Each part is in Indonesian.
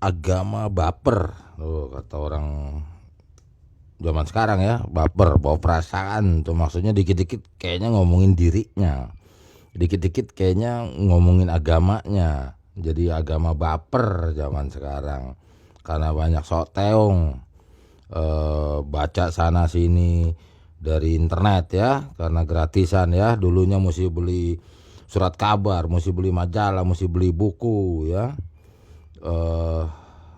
agama baper. Kata orang zaman sekarang ya, baper, bawa perasaan tuh, maksudnya dikit-dikit kayaknya ngomongin dirinya, dikit-dikit kayaknya ngomongin agamanya. Jadi agama baper zaman sekarang karena banyak sok teong, baca sana sini dari internet ya, karena gratisan ya. Dulunya mesti beli surat kabar, mesti beli majalah, mesti beli buku ya.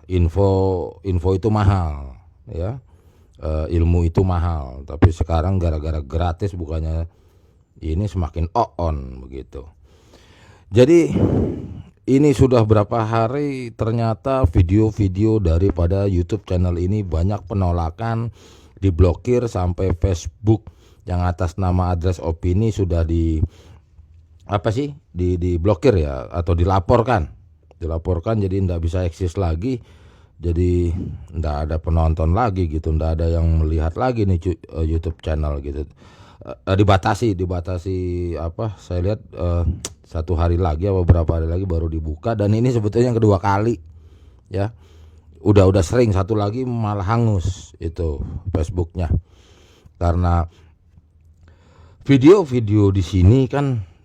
Info itu mahal ya. Ilmu itu mahal, tapi sekarang gara-gara gratis bukannya ini semakin on begitu. Jadi ini sudah berapa hari ternyata video-video daripada YouTube channel ini banyak penolakan, diblokir, sampai Facebook yang atas nama Address Opini sudah diblokir ya, atau dilaporkan, jadi nggak bisa eksis lagi. Jadi nggak ada penonton lagi gitu, nggak ada yang melihat lagi nih YouTube channel gitu. Dibatasi apa? Saya lihat 1 hari lagi atau beberapa hari lagi baru dibuka, dan ini sebetulnya yang kedua kali ya. Udah sering, satu lagi malah hangus itu Facebooknya, karena video-video di sini kan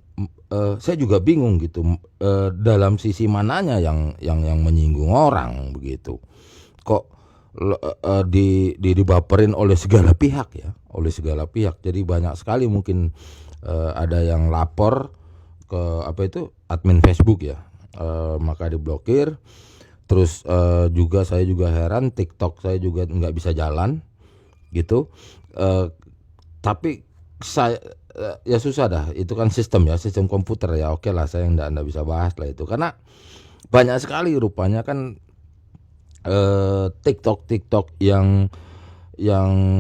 saya juga bingung gitu, dalam sisi mananya yang menyinggung orang begitu. Kok dibaperin oleh segala pihak ya, Jadi banyak sekali mungkin ada yang lapor ke admin Facebook ya, maka diblokir. Terus saya juga heran, TikTok saya juga nggak bisa jalan gitu. Tapi saya ya susah dah, itu kan sistem komputer ya. Oke lah, saya enggak bisa bahas lah itu, karena banyak sekali rupanya kan TikTok yang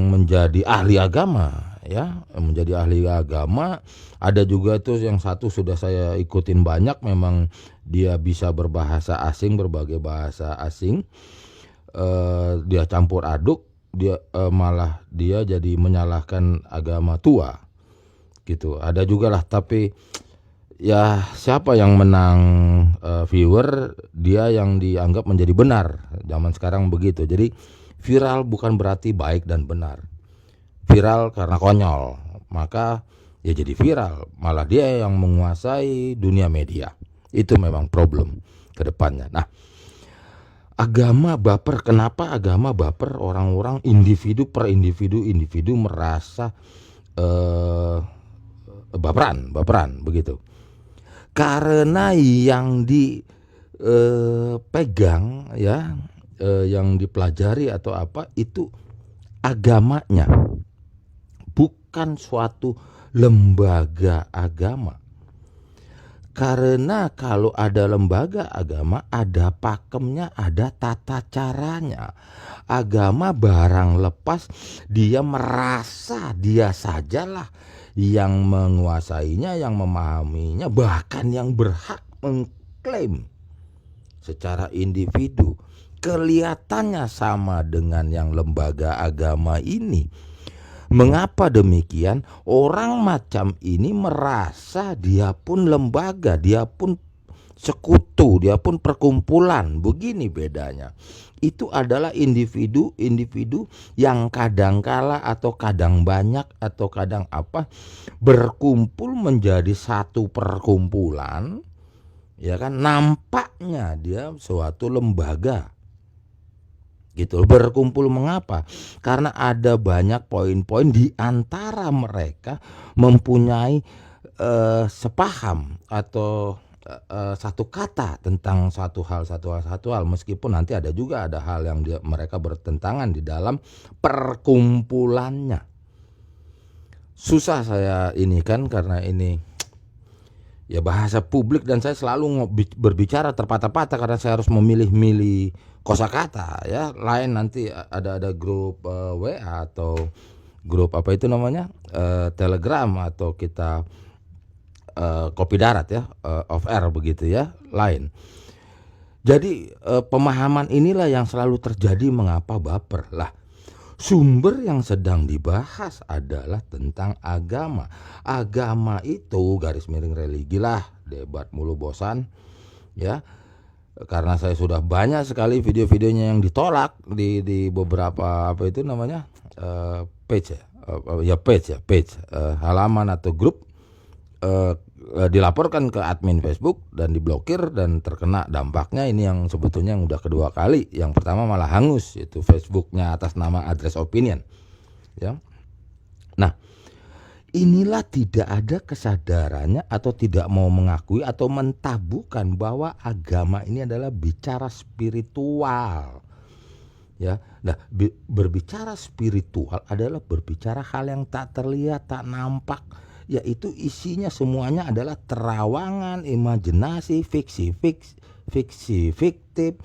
menjadi ahli agama ya, ada juga tuh yang satu sudah saya ikutin banyak, memang dia bisa berbahasa asing, berbagai bahasa asing, dia campur aduk, dia malah dia jadi menyalahkan agama tua gitu. Ada juga lah, tapi ya siapa yang menang viewer, dia yang dianggap menjadi benar. Zaman sekarang begitu. Jadi viral bukan berarti baik dan benar. Viral karena konyol, maka ya jadi viral, malah dia yang menguasai dunia media. Itu memang problem ke depannya. Nah, agama baper. Kenapa agama baper? Orang-orang individu per individu merasa baperan begitu. Karena yang dipegang ya, yang dipelajari atau apa itu agamanya, bukan suatu lembaga agama. Karena kalau ada lembaga agama, ada pakemnya, ada tata caranya. Agama barang lepas, dia merasa dia sajalah yang menguasainya, yang memahaminya, bahkan yang berhak mengklaim secara individu. Kelihatannya sama dengan yang lembaga agama ini. Mengapa demikian? Orang macam ini merasa dia pun lembaga, dia pun sekutu, dia pun perkumpulan. Begini bedanya. Itu adalah individu yang kadangkala atau kadang banyak atau kadang berkumpul menjadi satu perkumpulan, ya kan? Nampaknya dia suatu lembaga. Gitu, berkumpul. Mengapa? Karena ada banyak poin-poin di antara mereka mempunyai sepaham atau satu kata tentang satu hal, meskipun nanti ada hal yang mereka bertentangan di dalam perkumpulannya. Susah saya ini kan, karena ini ya bahasa publik, dan saya selalu berbicara terpatah-patah karena saya harus memilih-milih kosakata ya. Lain nanti ada grup WA atau grup Telegram, atau kita kopi darat ya, off air begitu ya, lain. Jadi pemahaman inilah yang selalu terjadi mengapa baper. Lah, sumber yang sedang dibahas adalah tentang agama. Agama itu garis miring religi lah, debat mulu bosan ya. karena saya sudah banyak sekali video-videonya yang ditolak di beberapa apa itu namanya page halaman atau grup, dilaporkan ke admin Facebook dan diblokir dan terkena dampaknya. Ini yang sebetulnya yang udah kedua kali. Yang pertama malah hangus, itu Facebooknya atas nama Address Opinion, ya. Nah, inilah tidak ada kesadarannya atau tidak mau mengakui atau mentabukan bahwa agama ini adalah bicara spiritual. Ya, nah, berbicara spiritual adalah berbicara hal yang tak terlihat, tak nampak, yaitu isinya semuanya adalah terawangan, imajinasi, fiksi fiktif,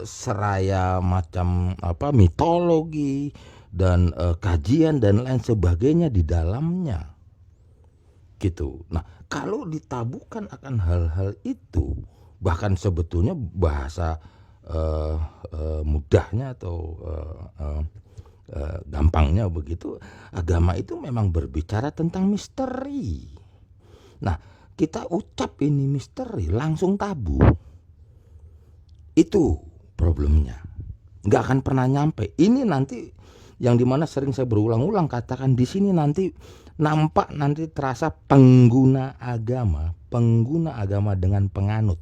seraya macam apa mitologi dan kajian dan lain sebagainya di dalamnya, gitu. Nah, kalau ditabukan akan hal-hal itu, bahkan sebetulnya bahasa mudahnya atau gampangnya begitu, agama itu memang berbicara tentang misteri. Nah, kita ucap ini misteri langsung tabu. Itu problemnya. Nggak akan pernah nyampe. Ini nanti yang dimana sering saya berulang-ulang katakan di sini, nanti nampak, nanti terasa pengguna agama dengan penganut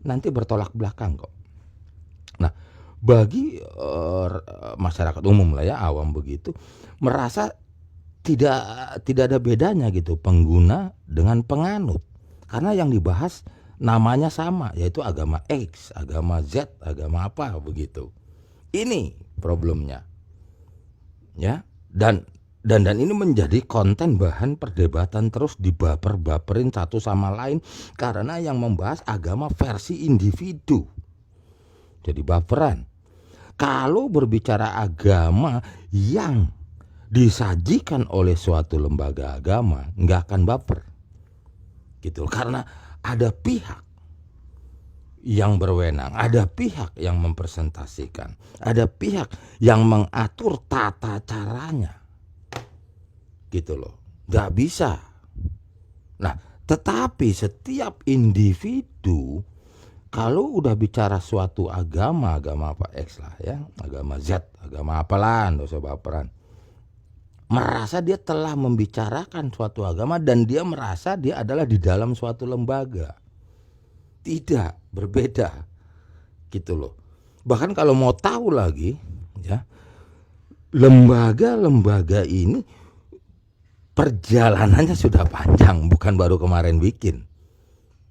nanti bertolak belakang kok. Nah, bagi masyarakat umum lah ya, awam begitu, merasa tidak ada bedanya gitu pengguna dengan penganut, karena yang dibahas namanya sama, yaitu agama X, agama Z, agama apa begitu. Ini problemnya. Ya, dan ini menjadi konten bahan perdebatan, terus dibaper-baperin satu sama lain karena yang membahas agama versi individu. Jadi baperan. Kalau berbicara agama yang disajikan oleh suatu lembaga agama, nggak akan baper. Gitu. Karena ada pihak yang berwenang, ada pihak yang mempresentasikan, ada pihak yang mengatur tata caranya, gitu loh. Gak bisa. Nah, tetapi setiap individu, kalau udah bicara suatu agama apa X lah ya, agama Z, agama apalah, nggak usah baperan, merasa dia telah membicarakan suatu agama dan dia merasa dia adalah di dalam suatu lembaga. Tidak, berbeda, gitu loh. Bahkan kalau mau tahu lagi, ya, lembaga-lembaga ini perjalanannya sudah panjang, bukan baru kemarin bikin,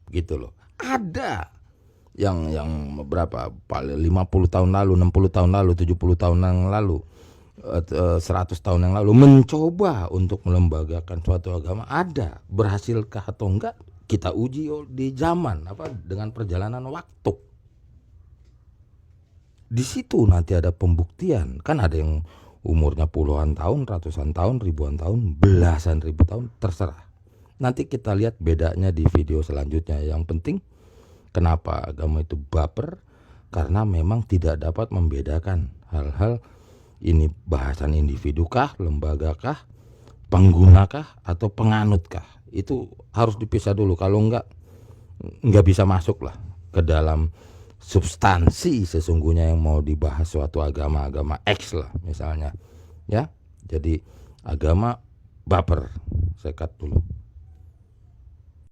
gitu loh. Ada yang berapa, 50 tahun lalu, 60 tahun lalu, 70 tahun yang lalu, 100 tahun yang lalu mencoba untuk melembagakan suatu agama. Ada, berhasilkah atau enggak? Kita uji di zaman apa, dengan perjalanan waktu. Di situ nanti ada pembuktian. Kan ada yang umurnya puluhan tahun, ratusan tahun, ribuan tahun, belasan ribu tahun, terserah. Nanti kita lihat bedanya di video selanjutnya. Yang penting, kenapa agama itu baper? Karena memang tidak dapat membedakan hal-hal ini, bahasan individukah, lembagakah, penggunakah, atau penganutkah. Itu harus dipisah dulu. Kalau enggak bisa masuk lah ke dalam substansi sesungguhnya yang mau dibahas suatu agama X lah misalnya, ya. Jadi agama baper, saya cut dulu.